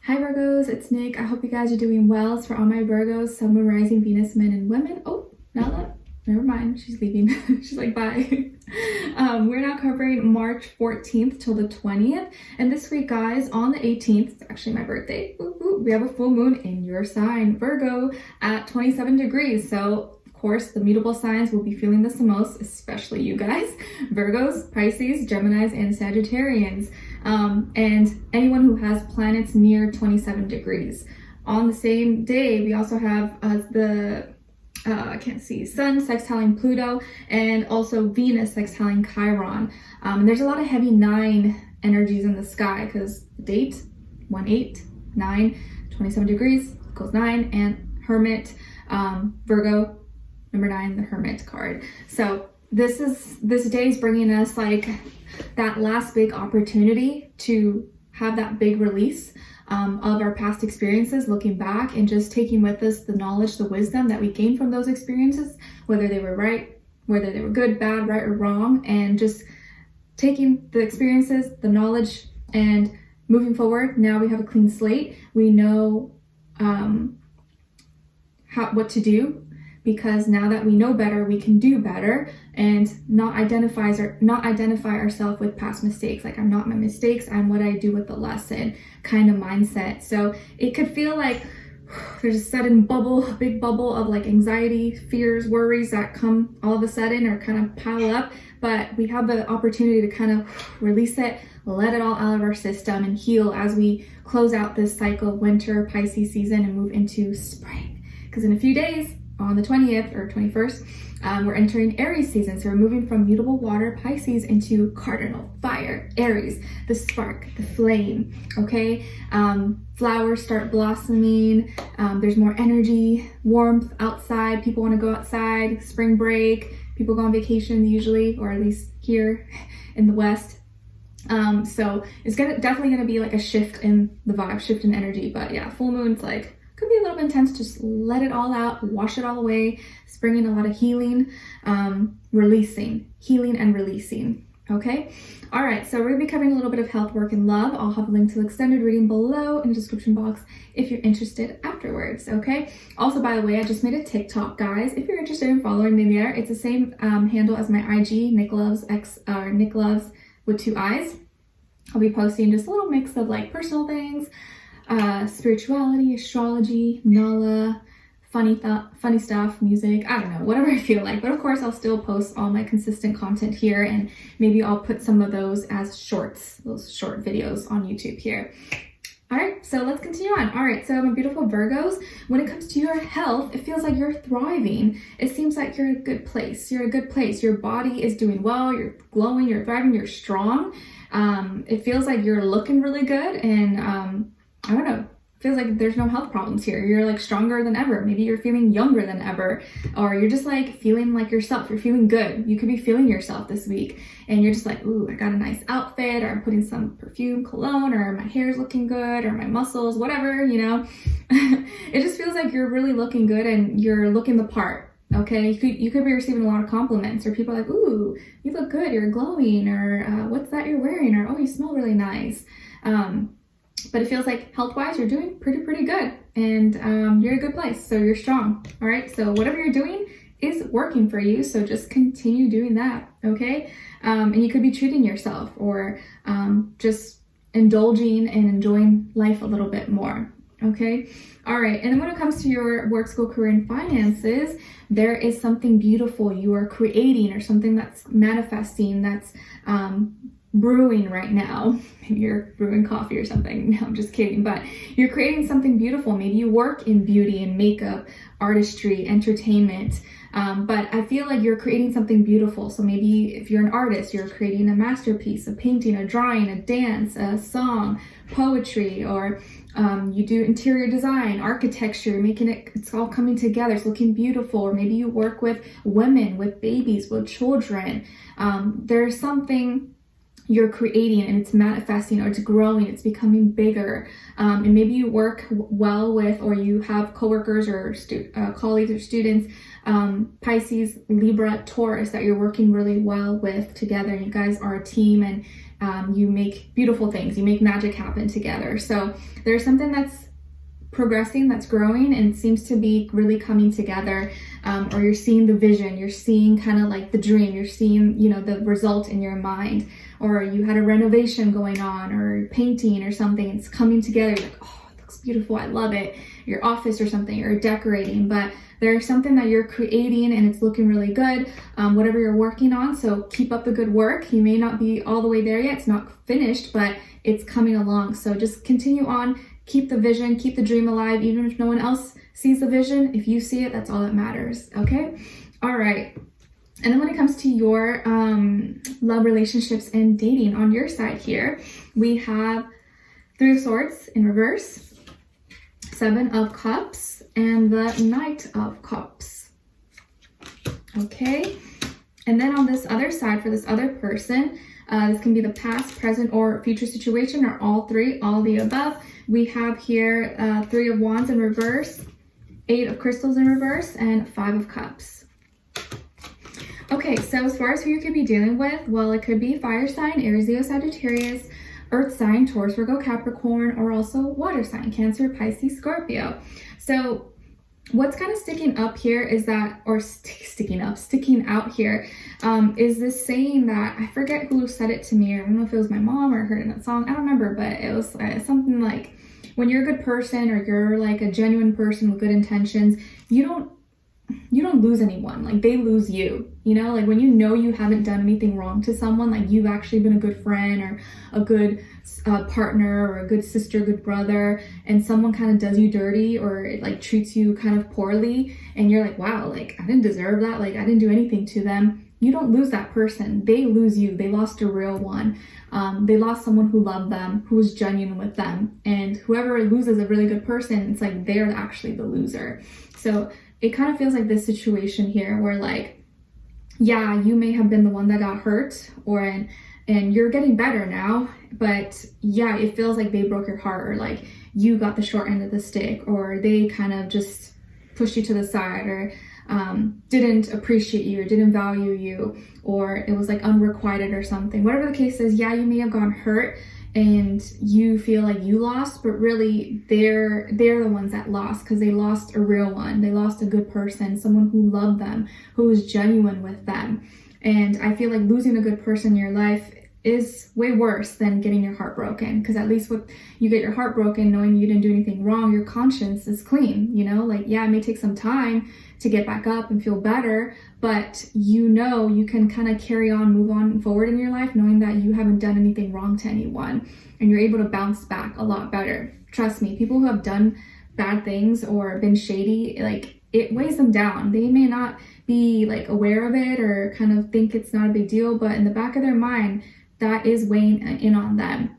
Hi Virgos, it's Nick. I hope you guys are doing well. It's for all my Virgos, Sun, Moon, Rising, Venus, men, and women. Oh, now that, never mind, she's leaving. She's like, bye. We're now covering March 14th till the 20th. And this week, guys, on the 18th, it's actually my birthday, we have a full moon in your sign, Virgo, at 27 degrees. So, of course, the mutable signs will be feeling this the most, especially you guys, Virgos, Pisces, Geminis, and Sagittarians. And anyone who has planets near 27 degrees. On the same day, we also have I can't see, Sun sextiling Pluto, and also Venus sextiling Chiron. And there's a lot of heavy 9 energies in the sky because date 1-8, 9, 27 degrees equals 9, and Hermit, Virgo, number 9, the Hermit card. So this day is bringing us like that last big opportunity to have that big release of our past experiences, looking back and just taking with us the knowledge, the wisdom that we gained from those experiences, whether they were right, whether they were good, bad, right, or wrong, and just taking the experiences, the knowledge, and moving forward. Now we have a clean slate. We know what to do, because now that we know better, we can do better and not identify ourselves with past mistakes. Like, I'm not my mistakes, I'm what I do with the lesson kind of mindset. So it could feel like there's a sudden big bubble of like anxiety, fears, worries that come all of a sudden or kind of pile up, but we have the opportunity to kind of release it, let it all out of our system, and heal as we close out this cycle of winter Pisces season and move into spring. Because in a few days, on the 20th or 21st, we're entering Aries season. So we're moving from mutable water Pisces into cardinal fire Aries, the spark, the flame, okay? Flowers start blossoming. There's more energy, warmth outside. People want to go outside, spring break. People go on vacation usually, or at least here in the West. So it's definitely gonna be like a shift in the vibe, shift in energy. But yeah, full moon's like, could be a little bit intense. Just let it all out, wash it all away. It's bringing a lot of healing, healing and releasing. Okay. All right. So we're gonna be covering a little bit of health, work, and love. I'll have a link to the extended reading below in the description box if you're interested afterwards. Okay. Also, by the way, I just made a TikTok, guys. If you're interested in following me there, it's the same handle as my IG, Nicloves Nicloves with 2 eyes. I'll be posting just a little mix of like personal things, spirituality, astrology, Nala, funny stuff, music, I don't know, whatever I feel like. But of course, I'll still post all my consistent content here, and maybe I'll put some of those as shorts, those short videos on YouTube here. All right, so let's continue on. All right, so my beautiful Virgos, when it comes to your health, it feels like you're thriving. It seems like you're in a good place. You're in a good place. Your body is doing well. You're glowing. You're thriving. You're strong. It feels like you're looking really good, and I don't know, feels like there's no health problems here. You're like stronger than ever. Maybe you're feeling younger than ever, or you're just like feeling like yourself. You're feeling good. You could be feeling yourself this week, and you're just like, ooh, I got a nice outfit, or I'm putting some perfume, cologne, or my hair's looking good, or my muscles, whatever, you know. It just feels like you're really looking good and you're looking the part. Okay, you could be receiving a lot of compliments, or people are like, ooh, you look good, you're glowing, or what's that you're wearing, or oh, you smell really nice. But it feels like health-wise, you're doing pretty good, and you're in a good place, so you're strong. All right, so whatever you're doing is working for you, so just continue doing that, okay? And you could be treating yourself, or just indulging and enjoying life a little bit more, okay? All right, and then when it comes to your work, school, career, and finances, there is something beautiful you are creating, or something that's manifesting, that's brewing right now. Maybe you're brewing coffee or something. No, I'm just kidding. But you're creating something beautiful. Maybe you work in beauty and makeup, artistry, entertainment. But I feel like you're creating something beautiful. So maybe if you're an artist, you're creating a masterpiece, a painting, a drawing, a dance, a song, poetry, or you do interior design, architecture, it's all coming together. It's looking beautiful. Or maybe you work with women, with babies, with children. There's something you're creating, and it's manifesting, or it's growing, it's becoming bigger. And maybe you work well with, or you have coworkers or colleagues or students, Pisces, Libra, Taurus, that you're working really well with together. You guys are a team, and You make beautiful things, you make magic happen together. So there's something that's progressing, that's growing, and seems to be really coming together. Or you're seeing the vision, you're seeing kind of like the dream, you're seeing, you know, the result in your mind, or you had a renovation going on, or painting or something, it's coming together. You're like, oh, it looks beautiful, I love it. Your office or something, or decorating, but there's something that you're creating and it's looking really good, whatever you're working on. So keep up the good work. You may not be all the way there yet, it's not finished, but it's coming along. So just continue on, keep the vision, keep the dream alive, even if no one else sees the vision. If you see it, that's all that matters, okay? All right. And then when it comes to your love, relationships, and dating, on your side here, we have 3 of Swords in reverse, 7 of Cups, and the Knight of Cups. Okay. And then on this other side, for this other person, this can be the past, present, or future situation, or all 3, all the above. We have here 3 of Wands in reverse, 8 of Crystals in reverse, and 5 of Cups. Okay, so as far as who you could be dealing with, well, it could be fire sign, Aries, Leo, Sagittarius, earth sign, Taurus, Virgo, Capricorn, or also water sign, Cancer, Pisces, Scorpio. So what's kind of sticking up here is that, or sticking out here, is this saying that, I forget who said it to me, or I don't know if it was my mom or I heard it in a song, I don't remember, but it was something like, when you're a good person, or you're like a genuine person with good intentions, you don't lose anyone, like they lose you, you know, like when you know you haven't done anything wrong to someone, like you've actually been a good friend or a good partner or a good sister, good brother, and someone kind of does you dirty or like treats you kind of poorly, and you're like, wow, like I didn't deserve that, like I didn't do anything to them. You don't lose that person, they lose you. They lost a real one. They lost someone who loved them, who was genuine with them, and whoever loses a really good person, it's like they're actually the loser. So it kind of feels like this situation here where, like, yeah, you may have been the one that got hurt, and you're getting better now, but yeah, it feels like they broke your heart, or like you got the short end of the stick, or they kind of just pushed you to the side, or didn't appreciate you, or didn't value you, or it was like unrequited or something. Whatever the case is, yeah, you may have gotten hurt and you feel like you lost, but really they're the ones that lost, because they lost a real one. They lost a good person, someone who loved them, who was genuine with them. And I feel like losing a good person in your life is way worse than getting your heart broken, because at least with you get your heart broken knowing you didn't do anything wrong, your conscience is clean, you know, like, yeah, it may take some time to get back up and feel better, but you know you can kind of carry on, move on forward in your life knowing that you haven't done anything wrong to anyone, and you're able to bounce back a lot better. Trust me, people who have done bad things or been shady, like, it weighs them down. They may not be like aware of it or kind of think it's not a big deal, but in the back of their mind, that is weighing in on them.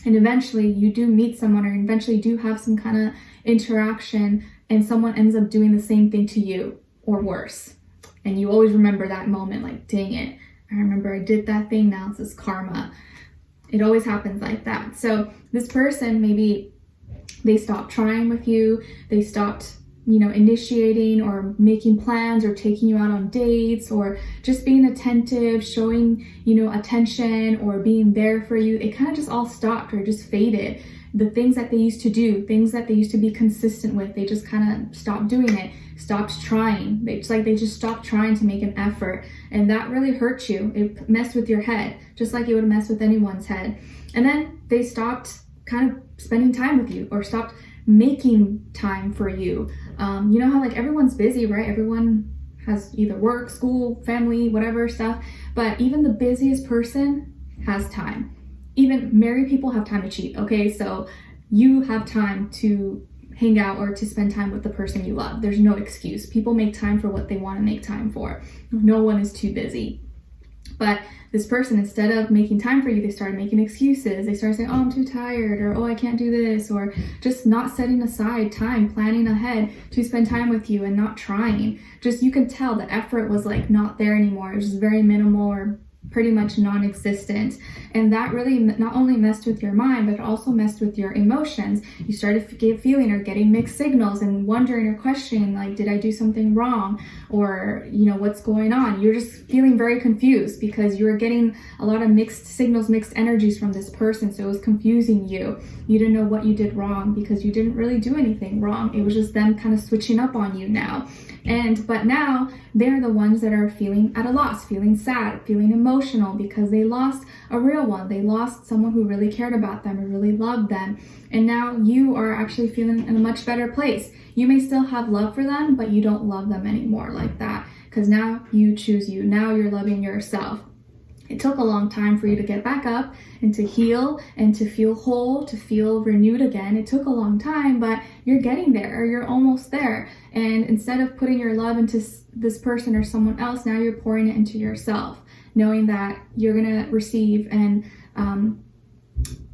And eventually you do meet someone, or eventually do have some kind of interaction, and someone ends up doing the same thing to you or worse. And you always remember that moment, like, dang it, I remember I did that thing, now it's this karma. It always happens like that. So this person, maybe they stopped trying with you, they stopped, you know, initiating or making plans or taking you out on dates, or just being attentive, showing, you know, attention or being there for you. It kind of just all stopped or just faded. The things that they used to do, things that they used to be consistent with, they just kind of stopped doing it, stopped trying. They just stopped trying to make an effort. And that really hurt you. It messed with your head, just like it would mess with anyone's head. And then they stopped kind of spending time with you, or stopped making time for you. You know how like everyone's busy, right? Everyone has either work, school, family, whatever stuff, but even the busiest person has time. Even married people have time to cheat, okay? So you have time to hang out or to spend time with the person you love. There's no excuse. People make time for what they want to make time for. No one is too busy. But this person, instead of making time for you, they started making excuses. They started saying, oh, I'm too tired, or oh, I can't do this, or just not setting aside time, planning ahead to spend time with you and not trying. Just, you can tell the effort was like not there anymore. It was just very minimal, or pretty much non-existent. And that really not only messed with your mind, but it also messed with your emotions. You started feeling or getting mixed signals and wondering or questioning, like, did I do something wrong? Or, you know, what's going on? You're just feeling very confused because you were getting a lot of mixed signals, mixed energies from this person. So it was confusing you. You didn't know what you did wrong because you didn't really do anything wrong. It was just them kind of switching up on you now. But now they're the ones that are feeling at a loss, feeling sad, feeling emotional because they lost a real one. They lost someone who really cared about them and really loved them. And now you are actually feeling in a much better place. You may still have love for them, but you don't love them anymore like that because now you choose you. Now you're loving yourself. It took a long time for you to get back up and to heal and to feel whole, to feel renewed again. It took a long time, but you're getting there, or you're almost there. And instead of putting your love into this person or someone else, now you're pouring it into yourself, knowing that you're going to receive and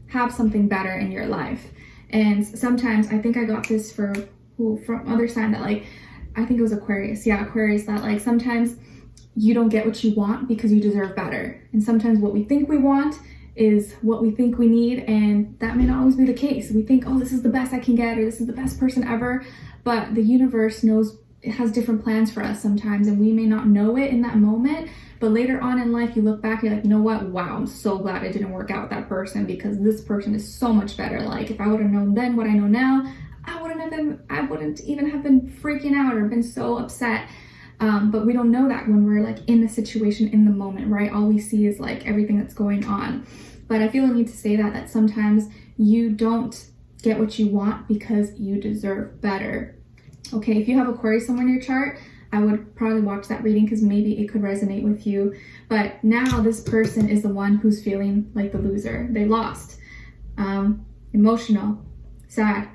have something better in your life. And sometimes I think I got this from other sign that, like, I think it was Aquarius. Yeah, Aquarius, that like sometimes you don't get what you want because you deserve better. And sometimes what we think we want is what we think we need, and that may not always be the case. We think, oh, this is the best I can get, or this is the best person ever, but the universe knows it has different plans for us sometimes, and we may not know it in that moment, but later on in life you look back, you're like, you know what, wow, I'm so glad I didn't work out with that person because this person is so much better. Like, if I would have known then what I know now, I wouldn't even have been freaking out or been so upset. But we don't know that when we're like in the situation in the moment, right? All we see is like everything that's going on. But I feel a need to say that sometimes you don't get what you want because you deserve better. Okay, if you have Aquarius somewhere in your chart, I would probably watch that reading because maybe it could resonate with you. But now this person is the one who's feeling like the loser. They lost, emotional, sad,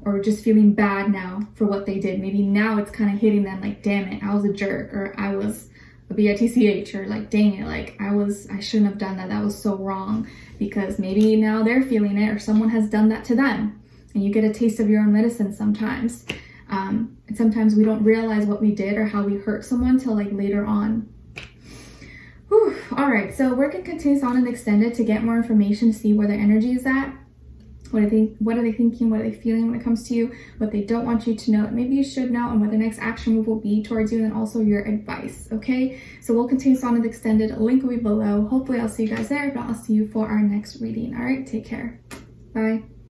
or just feeling bad now for what they did. Maybe now it's kind of hitting them like, damn it, I was a jerk, or I was a bitch, or like, dang it, like I shouldn't have done that. That was so wrong. Because maybe now they're feeling it, or someone has done that to them, and you get a taste of your own medicine sometimes. And sometimes we don't realize what we did or how we hurt someone till like later on. Whew. All right, so we're gonna continue on and extend it to get more information, to see where their energy is at. What are they thinking? What are they feeling when it comes to you? What they don't want you to know, maybe you should know, and what the next action move will be towards you, and then also your advice, okay? So we'll continue on with extended. A link will be below. Hopefully I'll see you guys there, but I'll see you for our next reading. All right, take care. Bye.